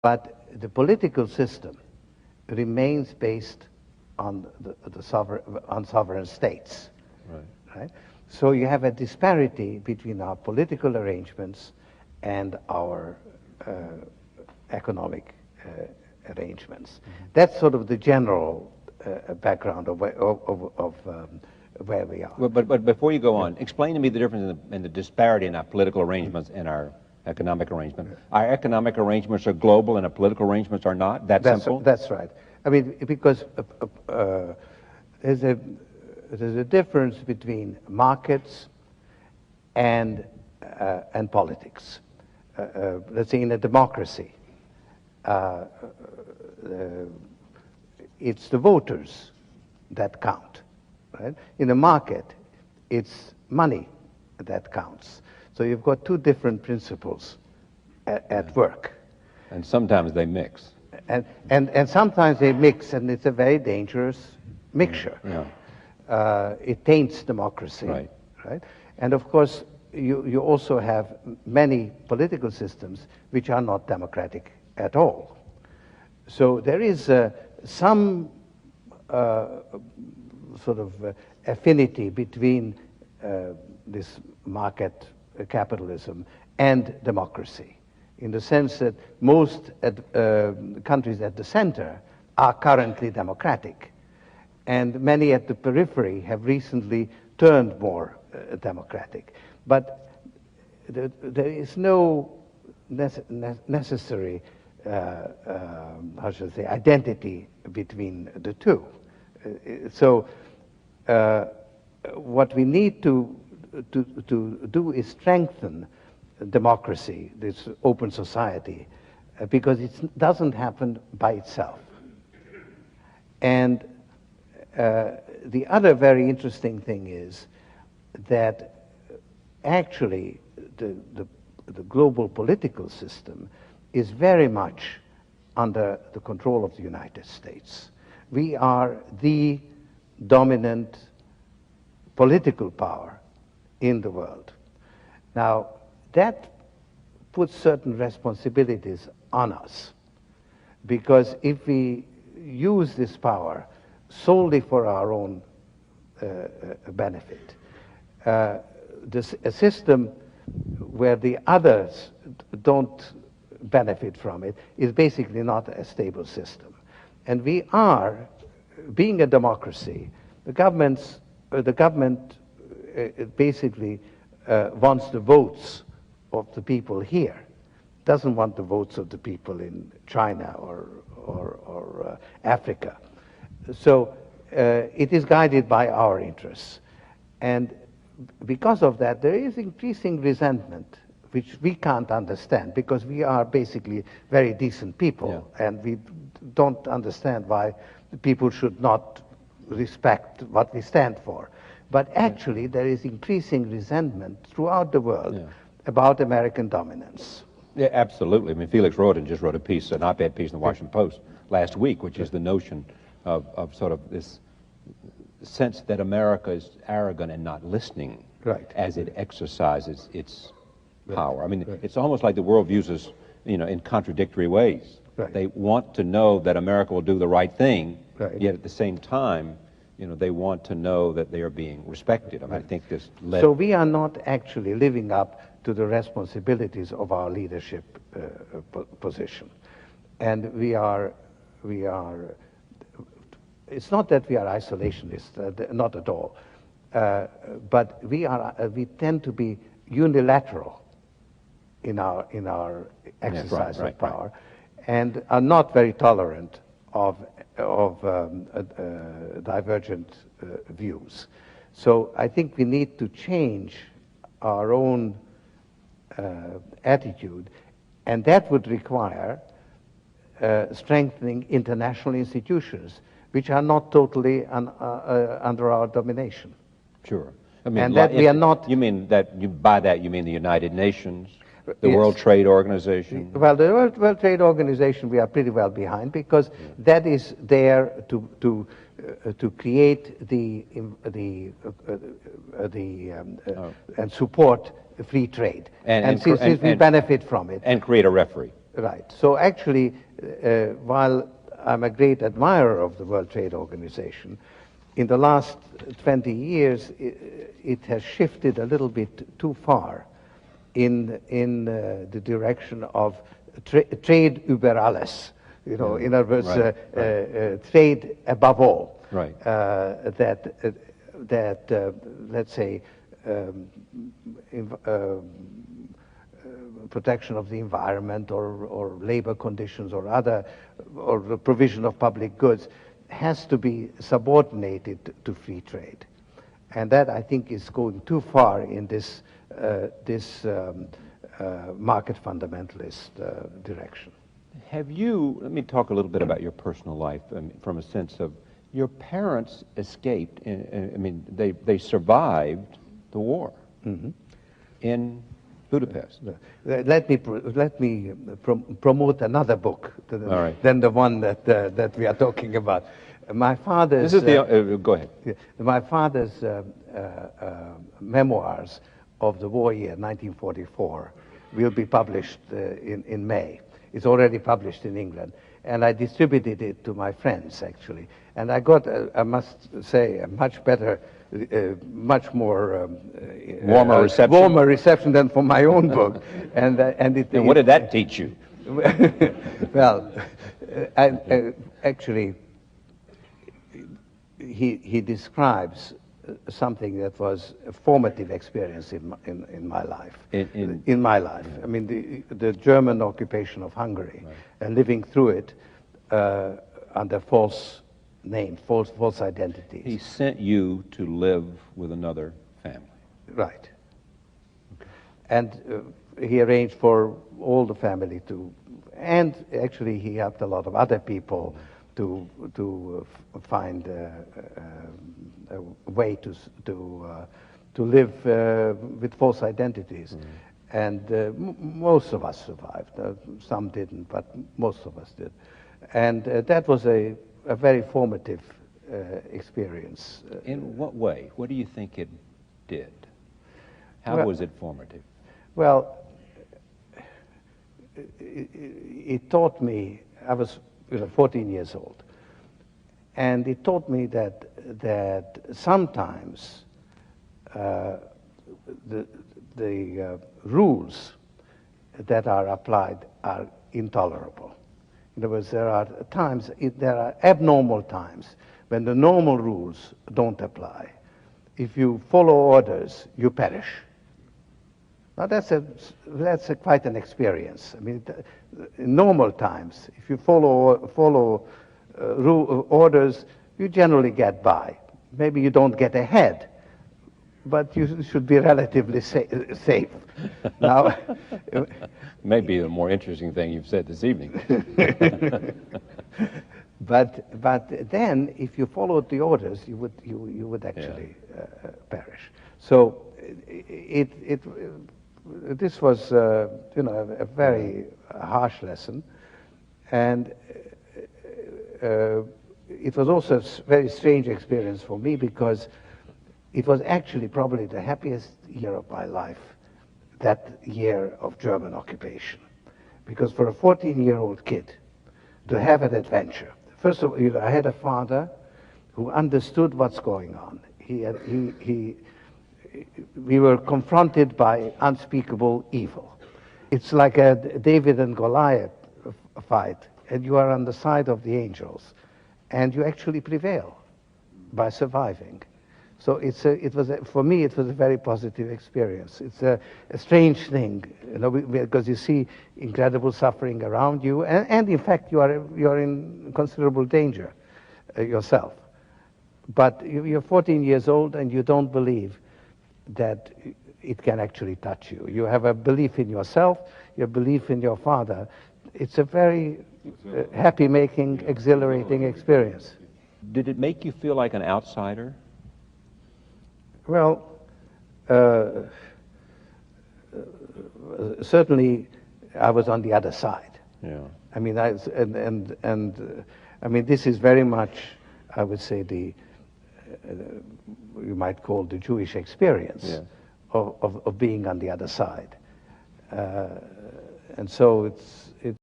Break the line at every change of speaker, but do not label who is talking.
But the political system remains based on sovereign states. Right? So you have a disparity between our political arrangements and our economic arrangements. Mm-hmm. That's sort of the general background of where we are.
Well, but before you go on, explain to me the difference in the disparity in our political arrangements and our economic arrangements. Our economic arrangements are global and our political arrangements are not? That's simple?
That's right. I mean, because there's a difference between markets and politics. Let's say in a democracy, it's the voters that count, right? In a market, it's money that counts. So you've got two different principles at work.
And sometimes they mix.
And sometimes they mix, and it's a very dangerous mixture.
Yeah.
It taints democracy, right? And of course, you also have many political systems which are not democratic at all. So there is some sort of affinity between this market capitalism and democracy, in the sense that most countries at the center are currently democratic, and many at the periphery have recently turned more democratic. But there is no necessary, how should I say, identity between the two. So what we need to do is strengthen democracy, this open society, because it doesn't happen by itself. And the other very interesting thing is that actually the global political system is very much under the control of the United States. We are the dominant political power in the world. Now, that puts certain responsibilities on us, because if we use this power solely for our own benefit, a system where the others don't benefit from it is basically not a stable system. And we are, being a democracy, the government basically wants the votes of the people here, doesn't want the votes of the people in China or Africa. So it is guided by our interests. And because of that, there is increasing resentment, which we can't understand, because we are basically very decent people, and we don't understand why people should not respect what we stand for. But actually, there is increasing resentment throughout the world about American dominance.
Yeah, absolutely. I mean, Felix Roden just wrote a piece, an op-ed piece in the Washington Post last week, which is the notion of sort of this sense that America is arrogant and not listening as it exercises its power. I mean, it's almost like the world views us, in contradictory ways. They want to know that America will do the right thing, yet at the same time, they want to know that they are being respected. I mean, I think this led...
So we are not actually living up to the responsibilities of our leadership position. And we are, it's not that we are isolationists, not at all, but we tend to be unilateral in our exercise of power, and are not very tolerant of divergent views. So I think we need to change our own attitude, and that would require strengthening international institutions, which are not totally under our domination.
Sure. I mean,
and that we are not...
You mean that, by that you mean the United Nations, the World Trade Organization?
Well, the World Trade Organization we are pretty well behind, because that is there to create and support free trade, and since we benefit from it.
And create a referee.
Right. So actually, while I'm a great admirer of the World Trade Organization, in the last 20 years, it has shifted a little bit too far in the direction of trade über alles. You know, in other words, trade above all.
Right.
Let's say, protection of the environment or labor conditions or the provision of public goods has to be subordinated to free trade. And that, I think, is going too far in this market fundamentalist direction.
Let me talk a little bit about your personal life from a sense of your parents escaped, they survived the war in Budapest.
Let me promote another book than the one that we are talking about. My father's.
This is go ahead.
My father's memoirs of the war year, 1944, will be published in May. It's already published in England, and I distributed it to my friends actually, and I got, I must say, a much better. Much more
warmer
reception than for my own book, and
what did that teach you?
Well, actually, he describes something that was a formative experience in my life. In my life, I mean the German occupation of Hungary, and living through it under false names, false identities.
He sent you to live with another family.
Right. Okay. And he arranged for all the family to, and actually he helped a lot of other people to find a way to live with false identities. And most of us survived. Some didn't, but most of us did. And that was a very formative experience.
In what way? What do you think it did? How was it formative?
Well, it taught me, I was 14 years old, and it taught me that sometimes the rules that are applied are intolerable. In other words, there are abnormal times when the normal rules don't apply. If you follow orders, you perish. Now that's quite an experience. I mean, in normal times, if you follow orders, you generally get by. Maybe you don't get ahead, but you should be relatively safe. Now,
maybe the more interesting thing you've said this evening.
But then, if you followed the orders, you would actually perish. So this was a very harsh lesson, and it was also a very strange experience for me because it was actually probably the happiest year of my life, that year of German occupation. Because for a 14-year-old kid to have an adventure, first of all, I had a father who understood what's going on. We were confronted by unspeakable evil. It's like a David and Goliath fight, and you are on the side of the angels, and you actually prevail by surviving. So for me, it was a very positive experience. It's a strange thing, because you see incredible suffering around you, and in fact, you're in considerable danger yourself. But you're 14 years old, and you don't believe that it can actually touch you. You have a belief in yourself, your belief in your father. It's a very happy-making, exhilarating experience.
Did it make you feel like an outsider?
Well, certainly I was on the other side.
Yeah.
I mean, I mean, this is very much, I would say, you might call the Jewish experience of being on the other side. And so